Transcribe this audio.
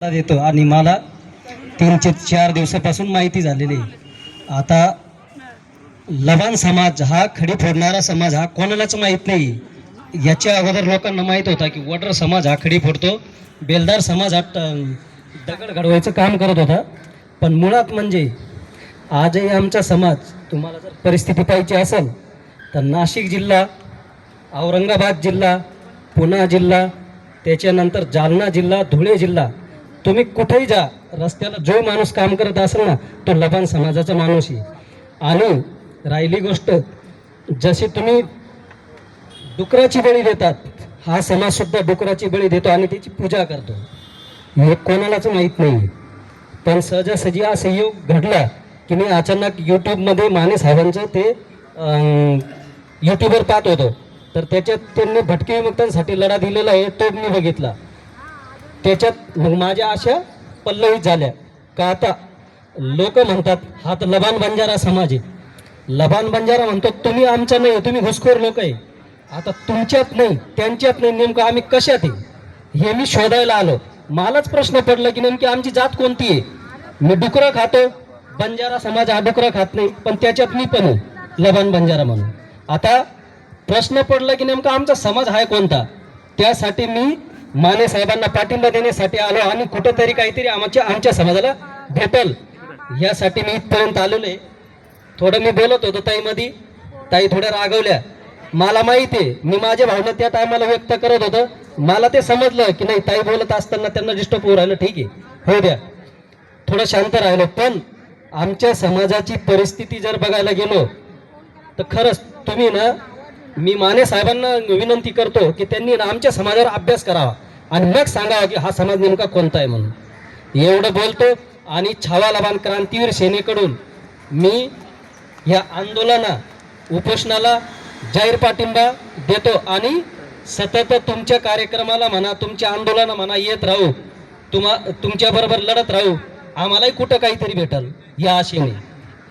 देतो आणि मला 3 ते 4 दिवसापासून माहिती झालेली आहे. आता लबान समाज हा खडी फोडणारा समाज हा कोणालाच माहीत नाही. याच्या अगोदर लोकांना माहीत होता की वडर समाज हा खडी फोडतो, बेलदार समाज हा दगड घडवायचं काम करत होता. पण मुळात म्हणजे आजही आमचा समाज, तुम्हाला जर परिस्थिती पाहिजे असेल तर नाशिक जिल्हा, औरंगाबाद जिल्हा, पुणे जिल्हा, त्याच्यानंतर जालना जिल्हा, धुळे जिल्हा, तुम्ही कुठेही जा, रस्त्याला जो माणूस काम करत असेल ना तो लबान समाजाचा माणूस आहे. आणि राहिली गोष्ट, जशी तुम्ही डुकराची बळी देतात, हा समाज सुद्धा डुकराची बळी देतो आणि त्याची पूजा करतो. हे कोणालाच माहीत नाही. पण सहजासहजी हा संयोग घडला की मी अचानक यूट्यूबमध्ये माने साहेबांचं ते यूट्यूबवर पाहत होतो. तर त्याच्यात त्यांनी भटके विमुक्तांसाठी लढा दिलेला आहे, तो मी बघितला. त्याच्यात मग माझ्या अशा पल्लवित झाल्या का आता लोक म्हणतात हा तर लबान बंजारा समाज आहे. लबान बंजारा म्हणतो तुम्ही आमचा नाही, तुम्ही घुसखोर लोक आहे. आता तुमच्यात नाही त्यांच्यात नाही, नेमकं आम्ही कशात आहे हे मी शोधायला आलो. मलाच प्रश्न पडला की नेमकी आमची जात कोणती आहे. मी डुकरं खातो, बंजारा समाज हा डुकरं खात नाही, पण त्याच्यात मी पण आहे लबान बंजारा म्हणून. आता प्रश्न पडला की नेमका आमचा समाज आहे कोणता. त्यासाठी मी माने साहेबांना पाठिंबा देण्यासाठी आलो आणि कुठंतरी काहीतरी आमच्या समाजाला भेटल यासाठी मी इथपर्यंत आलेलो आहे. थोडं मी बोलत होतो ताईमध्ये, ताई थोड्या रागवल्या. मला माहिती आहे, मी माझ्या भावना त्या टायमाला व्यक्त करत होतं. मला ते समजलं की नाही, ताई बोलत असताना त्यांना डिस्टर्ब होऊ राहिलं, ठीक आहे हो द्या, थोडं शांत राहिलो. पण आमच्या समाजाची परिस्थिती जर बघायला गेलो तर खरंच तुम्ही ना, मी माने साहेबांना विनंती करतो की त्यांनी ना आमच्या समाजावर अभ्यास करावा आणि मग सांगावा की हा समाज नेमका कोणता आहे म्हणून. एवढं बोलतो आणि छावा लबान क्रांतीवीर सेनेकडून मी या आंदोलना उपोषणाला जाहीर पाठिंबा देतो आणि सतत तुमच्या कार्यक्रमाला म्हणा, तुमच्या आंदोलना म्हणा येत राहू, तुमच्या बरोबर लढत राहू. आम्हालाही कुठं काहीतरी भेटल या आशेने.